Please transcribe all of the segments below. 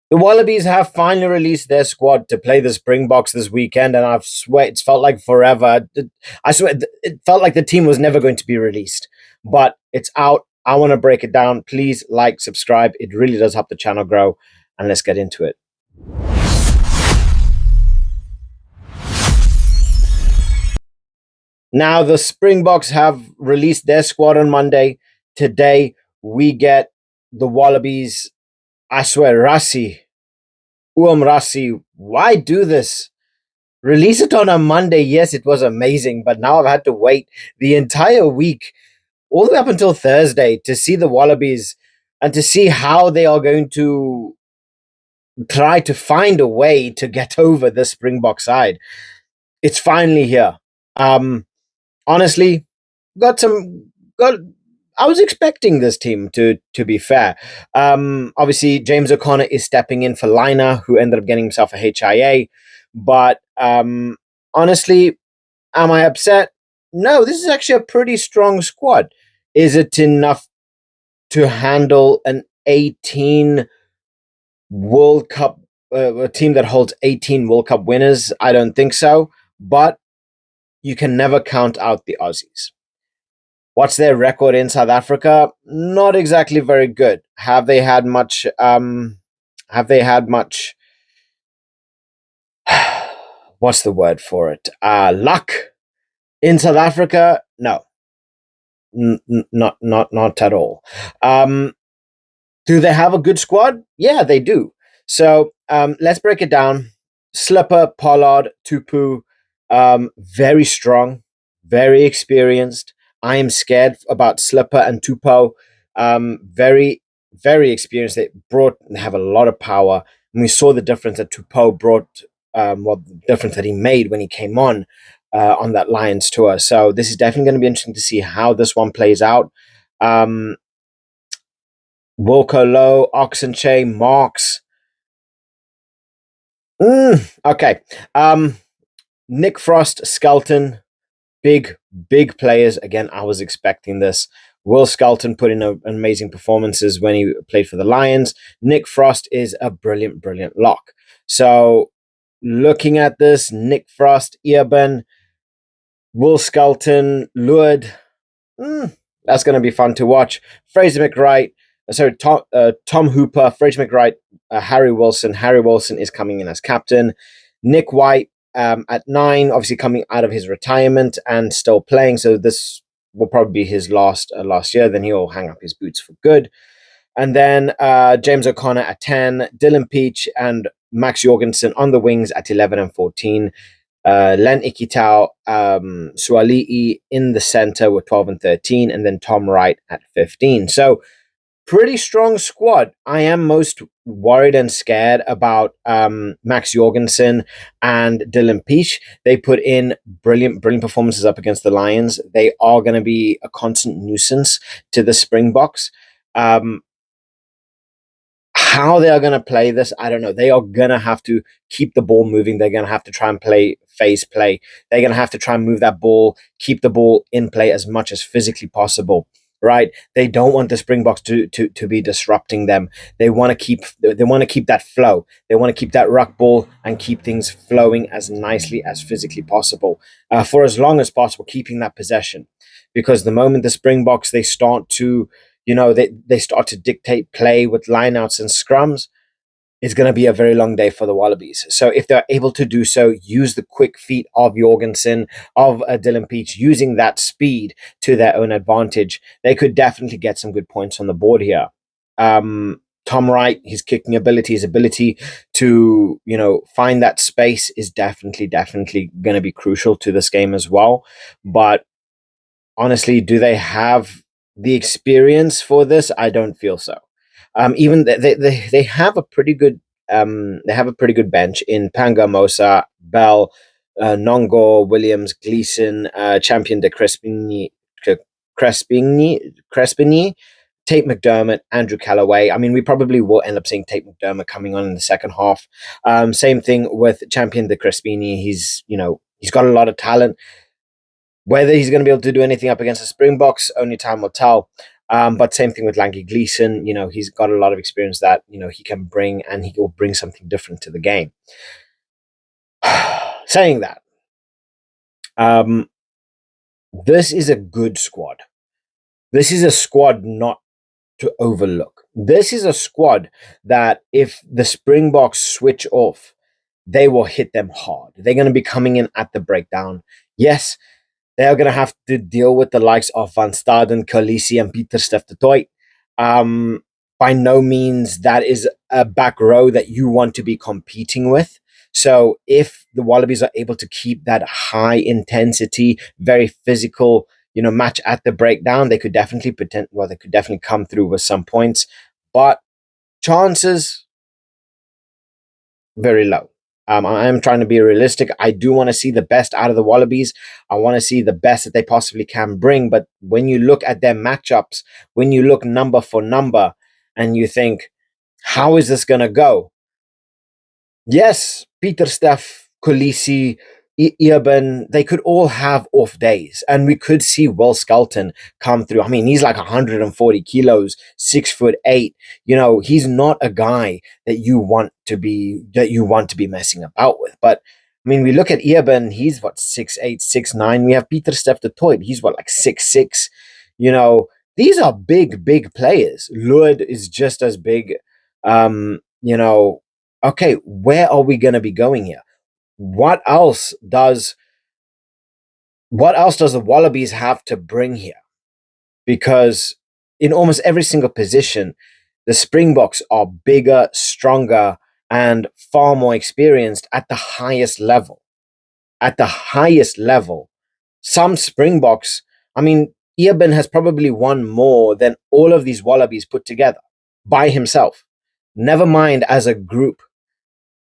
The Wallabies have finally released their squad to play the Springboks this weekend, and I swear it's felt like forever. I swear it felt like the team was never going to be released, but it's out. I want to break it down. Please like, subscribe. It really does help the channel grow, and let's get into it. Now, the Springboks have released their squad on Monday. Today, we get the Wallabies. I swear, Rassi, Rassi, why do this? Release it on a Monday. Yes, it was amazing, but now I've had to wait the entire week, all the way up until Thursday, to see the Wallabies and to see how they are going to try to find a way to get over the Springbok side. It's finally here. Honestly, got some got. I was expecting this team to be fair. Obviously, James O'Connor is stepping in for Liner, who ended up getting himself a HIA. But honestly, am I upset? No, this is actually a pretty strong squad. Is it enough to handle an 18 World Cup, a team that holds 18 World Cup winners? I don't think so. But you can never count out the Aussies. What's their record in South Africa? Not exactly very good. Have they had much? Have they had much? What's the word for it? Luck in South Africa? No, not at all. Do they have a good squad? Yeah, they do. So let's break it down. Slipper, Pollard, Tupu, very strong, very experienced. I am scared about Slipper and Tupo. Very, very experienced. They have a lot of power. And we saw the difference that Tupo brought, the difference that he made when he came on that Lions tour. So this is definitely going to be interesting to see how this one plays out. Wilco Low, Oxenche, Marks. Okay. Nick Frost, Skelton, big players. Again, I was expecting this. Will Skelton put in amazing performances when he played for the Lions. Nick Frost is a brilliant lock. So looking at this, Nick Frost, Earburn, Will Skelton, Lured. That's going to be fun to watch. Fraser McWright, Tom Hooper, Fraser McWright, Harry Wilson. Harry Wilson is coming in as captain. Nick White at 9, obviously coming out of his retirement and still playing. So this will probably be his last year. Then he'll hang up his boots for good. And then James O'Connor at 10, Dylan Peach and Max Jorgensen on the wings at 11 and 14. Len Ikitau, Suali'i in the center with 12 and 13, and then Tom Wright at 15. So pretty strong squad. I am most worried and scared about Max Jorgensen and Dylan Peach. They put in brilliant performances up against the Lions. They are going to be a constant nuisance to the Springboks. How they are going to play this, I don't know. They are going to have to keep the ball moving. They're going to have to try and play phase play. They're going to have to try and move that ball, keep the ball in play as much as physically possible. Right? They don't want the Springboks to be disrupting them. They want to keep that flow. They want to keep that ruck ball and keep things flowing as nicely as physically possible for as long as possible, keeping that possession. Because the moment the Springboks they start to they start to dictate play with lineouts and scrums, it's going to be a very long day for the Wallabies. So if they're able to do so, use the quick feet of Jorgensen, of Dylan Peach, using that speed to their own advantage, they could definitely get some good points on the board here. Tom Wright, his kicking ability, his ability to, find that space is definitely going to be crucial to this game as well. But honestly, do they have the experience for this? I don't feel so. Even they have a pretty good bench in Panga, Mosa, Bell, Nongo, Williams, Gleason, Champion de Crespigny, Tate McDermott, Andrew Callaway. I mean, we probably will end up seeing Tate McDermott coming on in the second half. Same thing with Champion de Crespigny. He's got a lot of talent. Whether he's going to be able to do anything up against the Springboks, only time will tell. But same thing with Lanky Gleeson. He's got a lot of experience that he can bring, and he will bring something different to the game. Saying that, um, this is a good squad. This is a squad not to overlook. This is a squad that if the Springboks switch off, they will hit them hard. They're going to be coming in at the breakdown. Yes, they are going to have to deal with the likes of Van Staden, Khaleesi, and Pieter Steph um, by no means that is a back row that you want to be competing with. So if the Wallabies are able to keep that high intensity, very physical, match at the breakdown, they could definitely they could definitely come through with some points, but chances very low. I am trying to be realistic. I do want to see the best out of the Wallabies. I want to see the best that they possibly can bring. But when you look at their matchups, when you look number for number, and you think, how is this going to go? Yes, Peter Steph, Khaleesi, Eben, they could all have off days, and we could see Will Skelton come through. I mean, he's like 140 kilos, 6'8". He's not a guy that you want to be messing about with. But I mean, we look at Eben, he's what, 6'8", 6'9". We have Peter Steph de Toit, he's what, like 6'6". These are big, big players. Lud is just as big. Okay, where are we going to be going here? What else does the Wallabies have to bring here? Because in almost every single position, the Springboks are bigger, stronger, and far more experienced at the highest level. At the highest level, some Springboks, I mean, Eben has probably won more than all of these Wallabies put together by himself. Never mind as a group.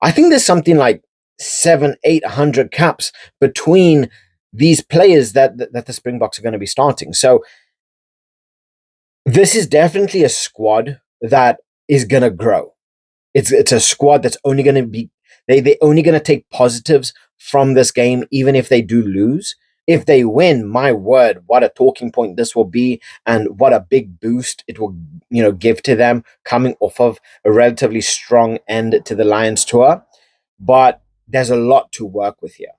I think there's something like 700-800 caps between these players that the Springboks are going to be starting. So this is definitely a squad that is going to grow. It's a squad that's only going to be they only going to take positives from this game, even if they do lose. If they win, my word, what a talking point this will be, and what a big boost it will give to them coming off of a relatively strong end to the Lions tour. But there's a lot to work with here,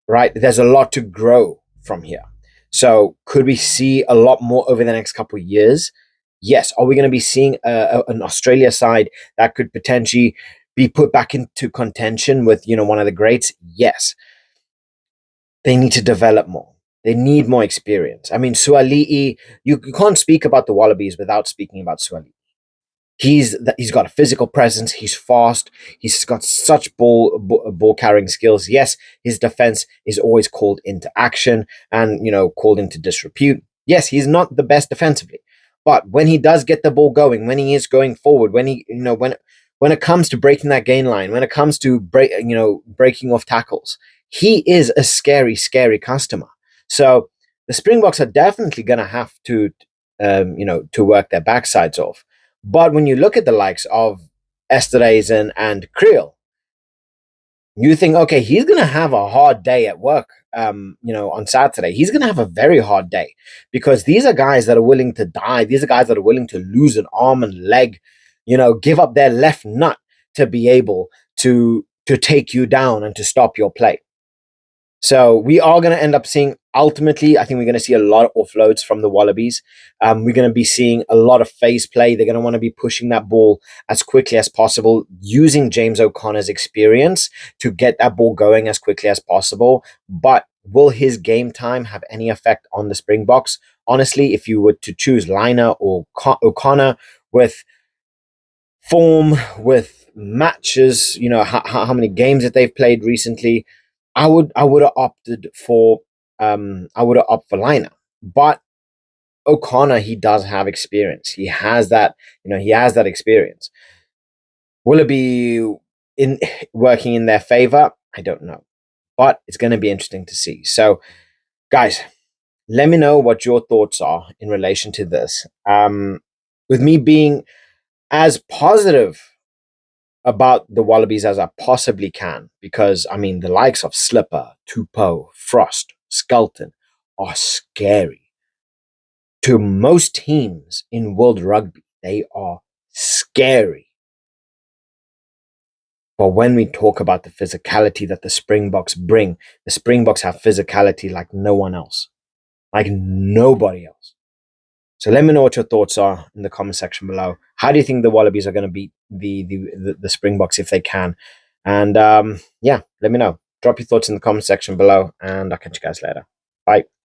right? There's a lot to grow from here. So could we see a lot more over the next couple of years? Yes. Are we going to be seeing an Australia side that could potentially be put back into contention with, one of the greats? Yes. They need to develop more. They need more experience. I mean, Suali'i, you can't speak about the Wallabies without speaking about Suali'i. He's got a physical presence. He's fast. He's got such ball carrying skills. Yes, his defense is always called into action and called into disrepute. Yes, he's not the best defensively, but when he does get the ball going, when he is going forward, when he when it comes to breaking that gain line, when it comes to breaking off tackles, he is a scary, scary customer. So the Springboks are definitely going to have to to work their backsides off. But when you look at the likes of Esterhuizen and Creel, you think, okay, he's going to have a hard day at work, on Saturday. He's going to have a very hard day because these are guys that are willing to die. These are guys that are willing to lose an arm and leg, give up their left nut to be able to take you down and to stop your play. So we are going to end up seeing, ultimately, I think we're going to see a lot of offloads from the Wallabies. We're going to be seeing a lot of phase play. They're going to want to be pushing that ball as quickly as possible, using James O'Connor's experience to get that ball going as quickly as possible. But will his game time have any effect on the Springboks? Honestly, if you were to choose Liner or O'Connor with form, with matches, how many games that they've played recently, I would have opted for Liner. But O'Connor, he does have experience. He has that experience. Will it be in working in their favor? I don't know. But it's going to be interesting to see. So, guys, let me know what your thoughts are in relation to this. With me being as positive about the Wallabies as I possibly can, because I mean the likes of Slipper, Tupou, Frost, Skelton are scary. To most teams in world rugby, they are scary. But when we talk about the physicality that the Springboks bring, the Springboks have physicality like no one else, like nobody else. So let me know what your thoughts are in the comment section below. How do you think the Wallabies are going to beat the Springboks if they can? And yeah, let me know. Drop your thoughts in the comment section below, and I'll catch you guys later. Bye.